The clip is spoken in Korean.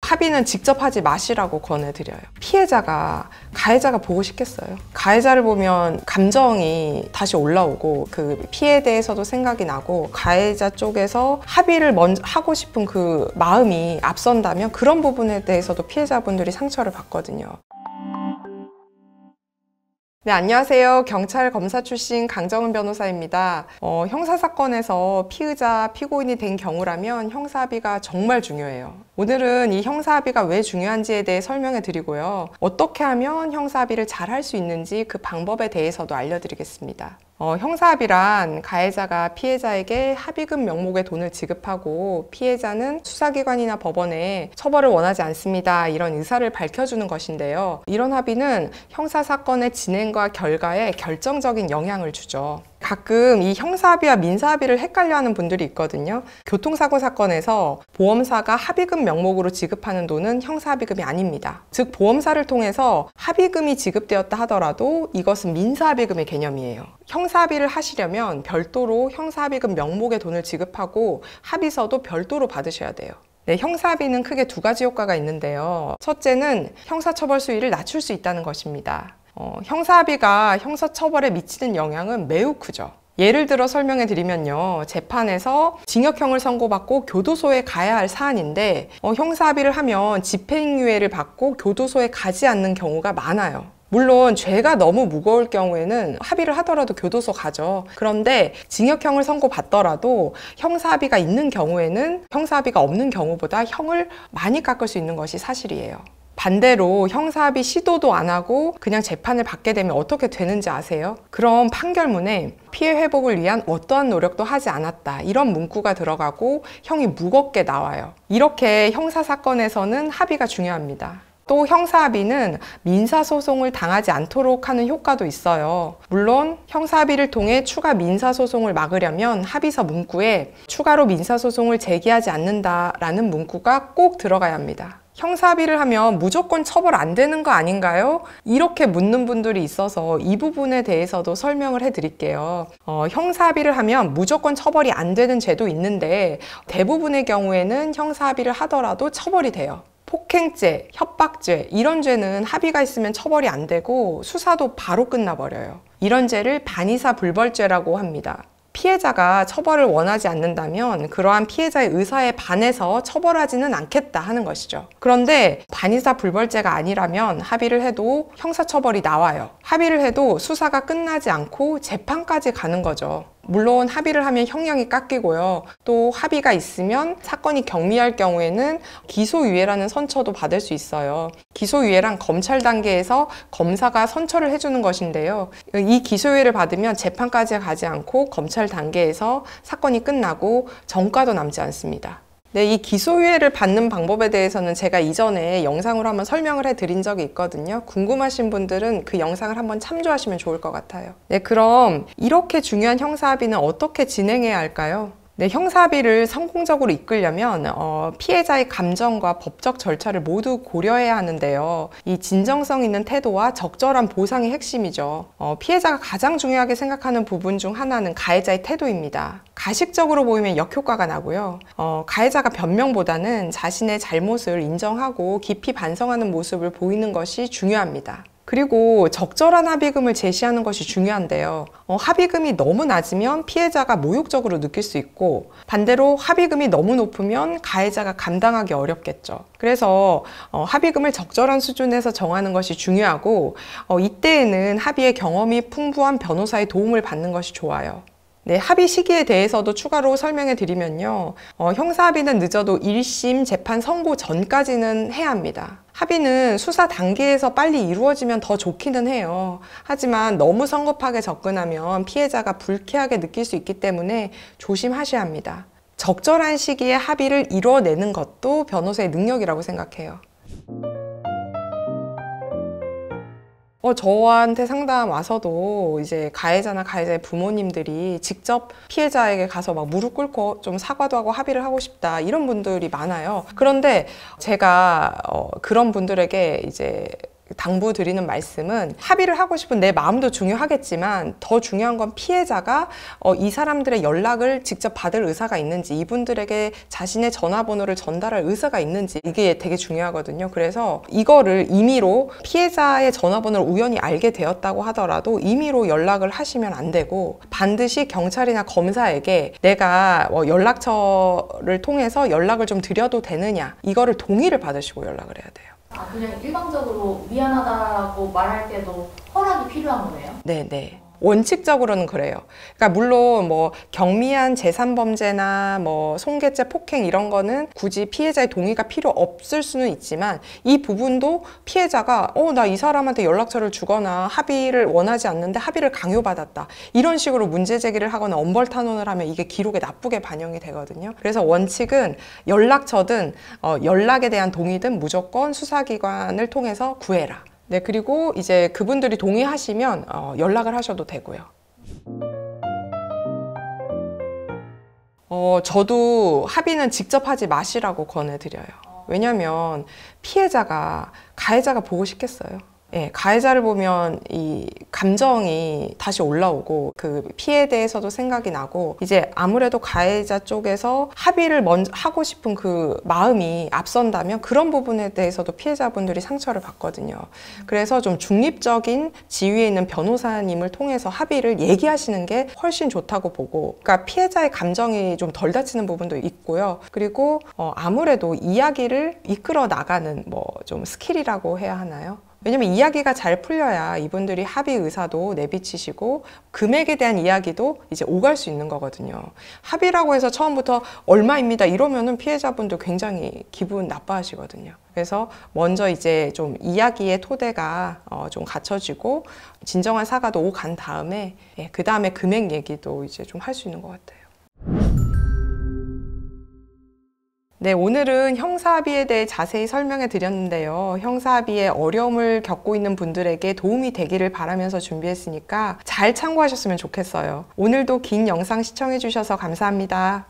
합의는 직접 하지 마시라고 권해드려요. 피해자가 가해자가 보고 싶겠어요? 가해자를 보면 감정이 다시 올라오고 그 피해에 대해서도 생각이 나고 가해자 쪽에서 합의를 먼저 하고 싶은 그 마음이 앞선다면 그런 부분에 대해서도 피해자분들이 상처를 받거든요. 네, 안녕하세요. 경찰 검사 출신 강정은 변호사입니다. 형사사건에서 피의자, 피고인이 된 경우라면 형사합의가 정말 중요해요. 오늘은 이 형사합의가 왜 중요한지에 대해 설명해 드리고요. 어떻게 하면 형사합의를 잘 할 수 있는지 그 방법에 대해서도 알려드리겠습니다. 형사합의란 가해자가 피해자에게 합의금 명목의 돈을 지급하고 피해자는 수사기관이나 법원에 처벌을 원하지 않습니다. 이런 의사를 밝혀주는 것인데요. 이런 합의는 형사사건의 진행과 결과에 결정적인 영향을 주죠. 가끔 이 형사합의와 민사합의를 헷갈려하는 분들이 있거든요. 교통사고 사건에서 보험사가 합의금 명목으로 지급하는 돈은 형사합의금이 아닙니다. 즉 보험사를 통해서 합의금이 지급되었다 하더라도 이것은 민사합의금의 개념이에요. 형사합의를 하시려면 별도로 형사합의금 명목의 돈을 지급하고 합의서도 별도로 받으셔야 돼요. 네, 형사합의는 크게 두 가지 효과가 있는데요. 첫째는 형사처벌 수위를 낮출 수 있다는 것입니다. 형사합의가 형사처벌에 미치는 영향은 매우 크죠. 예를 들어 설명해 드리면요. 재판에서 징역형을 선고받고 교도소에 가야 할 사안인데 형사합의를 하면 집행유예를 받고 교도소에 가지 않는 경우가 많아요. 물론 죄가 너무 무거울 경우에는 합의를 하더라도 교도소 가죠. 그런데 징역형을 선고받더라도 형사합의가 있는 경우에는 형사합의가 없는 경우보다 형을 많이 깎을 수 있는 것이 사실이에요. 반대로 형사합의 시도도 안 하고 그냥 재판을 받게 되면 어떻게 되는지 아세요? 그럼 판결문에 피해 회복을 위한 어떠한 노력도 하지 않았다 이런 문구가 들어가고 형이 무겁게 나와요. 이렇게 형사사건에서는 합의가 중요합니다. 또 형사합의는 민사소송을 당하지 않도록 하는 효과도 있어요. 물론 형사합의를 통해 추가 민사소송을 막으려면 합의서 문구에 추가로 민사소송을 제기하지 않는다라는 문구가 꼭 들어가야 합니다. 형사합의를 하면 무조건 처벌 안 되는 거 아닌가요? 이렇게 묻는 분들이 있어서 이 부분에 대해서도 설명을 해드릴게요. 형사합의를 하면 무조건 처벌이 안 되는 죄도 있는데 대부분의 경우에는 형사합의를 하더라도 처벌이 돼요. 폭행죄, 협박죄 이런 죄는 합의가 있으면 처벌이 안 되고 수사도 바로 끝나버려요. 이런 죄를 반의사 불벌죄라고 합니다. 피해자가 처벌을 원하지 않는다면 그러한 피해자의 의사에 반해서 처벌하지는 않겠다 하는 것이죠. 그런데 반의사 불벌죄가 아니라면 합의를 해도 형사처벌이 나와요. 합의를 해도 수사가 끝나지 않고 재판까지 가는 거죠. 물론 합의를 하면 형량이 깎이고요. 또 합의가 있으면 사건이 경미할 경우에는 기소유예라는 선처도 받을 수 있어요. 기소유예란 검찰 단계에서 검사가 선처를 해주는 것인데요. 이 기소유예를 받으면 재판까지 가지 않고 검찰 단계에서 사건이 끝나고 전과도 남지 않습니다. 네, 이 기소유예를 받는 방법에 대해서는 제가 이전에 영상으로 한번 설명을 해드린 적이 있거든요. 궁금하신 분들은 그 영상을 한번 참조하시면 좋을 것 같아요. 네, 그럼 이렇게 중요한 형사합의는 어떻게 진행해야 할까요? 네, 형사합의를 성공적으로 이끌려면 피해자의 감정과 법적 절차를 모두 고려해야 하는데요. 이 진정성 있는 태도와 적절한 보상이 핵심이죠. 피해자가 가장 중요하게 생각하는 부분 중 하나는 가해자의 태도입니다. 가식적으로 보이면 역효과가 나고요. 가해자가 변명보다는 자신의 잘못을 인정하고 깊이 반성하는 모습을 보이는 것이 중요합니다. 그리고 적절한 합의금을 제시하는 것이 중요한데요. 합의금이 너무 낮으면 피해자가 모욕적으로 느낄 수 있고 반대로 합의금이 너무 높으면 가해자가 감당하기 어렵겠죠. 그래서 합의금을 적절한 수준에서 정하는 것이 중요하고 이때에는 합의의 경험이 풍부한 변호사의 도움을 받는 것이 좋아요. 네, 합의 시기에 대해서도 추가로 설명해 드리면요. 형사합의는 늦어도 1심 재판 선고 전까지는 해야 합니다. 합의는 수사 단계에서 빨리 이루어지면 더 좋기는 해요. 하지만 너무 성급하게 접근하면 피해자가 불쾌하게 느낄 수 있기 때문에 조심하셔야 합니다. 적절한 시기에 합의를 이뤄내는 것도 변호사의 능력이라고 생각해요. 저한테 상담 와서도 이제 가해자나 가해자의 부모님들이 직접 피해자에게 가서 막 무릎 꿇고 좀 사과도 하고 합의를 하고 싶다 이런 분들이 많아요. 그런데 제가 그런 분들에게 이제 당부드리는 말씀은 합의를 하고 싶은 내 마음도 중요하겠지만 더 중요한 건 피해자가 이 사람들의 연락을 직접 받을 의사가 있는지, 이분들에게 자신의 전화번호를 전달할 의사가 있는지, 이게 되게 중요하거든요. 그래서 이거를 임의로 피해자의 전화번호를 우연히 알게 되었다고 하더라도 임의로 연락을 하시면 안 되고, 반드시 경찰이나 검사에게 내가 연락처를 통해서 연락을 좀 드려도 되느냐, 이거를 동의를 받으시고 연락을 해야 돼요. 그냥 일방적으로 미안하다고 말할 때도 허락이 필요한 거네요? 네네. 원칙적으로는 그래요. 그러니까 물론 뭐 경미한 재산범죄나 뭐 손괴죄, 폭행 이런 거는 굳이 피해자의 동의가 필요 없을 수는 있지만, 이 부분도 피해자가 나 이 사람한테 연락처를 주거나 합의를 원하지 않는데 합의를 강요받았다, 이런 식으로 문제 제기를 하거나 엄벌탄원을 하면 이게 기록에 나쁘게 반영이 되거든요. 그래서 원칙은 연락처든 연락에 대한 동의든 무조건 수사기관을 통해서 구해라. 네, 그리고 이제 그분들이 동의하시면 연락을 하셔도 되고요. 저도 합의는 직접 하지 마시라고 권해드려요. 왜냐면 피해자가 가해자가 보고 싶겠어요. 예, 가해자를 보면 이 감정이 다시 올라오고 그 피해에 대해서도 생각이 나고, 이제 아무래도 가해자 쪽에서 합의를 먼저 하고 싶은 그 마음이 앞선다면 그런 부분에 대해서도 피해자분들이 상처를 받거든요. 그래서 좀 중립적인 지위에 있는 변호사님을 통해서 합의를 얘기하시는 게 훨씬 좋다고 보고, 그러니까 피해자의 감정이 좀 덜 다치는 부분도 있고요. 그리고 아무래도 이야기를 이끌어 나가는 뭐 좀 스킬이라고 해야 하나요? 왜냐면 이야기가 잘 풀려야 이분들이 합의 의사도 내비치시고 금액에 대한 이야기도 이제 오갈 수 있는 거거든요. 합의라고 해서 처음부터 얼마입니다 이러면은 피해자분들 굉장히 기분 나빠하시거든요. 그래서 먼저 이제 좀 이야기의 토대가 좀 갖춰지고 진정한 사과도 오간 다음에, 그 다음에 금액 얘기도 이제 좀 할 수 있는 것 같아요. 네, 오늘은 형사합의에 대해 자세히 설명해 드렸는데요. 형사합의에 어려움을 겪고 있는 분들에게 도움이 되기를 바라면서 준비했으니까 잘 참고하셨으면 좋겠어요. 오늘도 긴 영상 시청해 주셔서 감사합니다.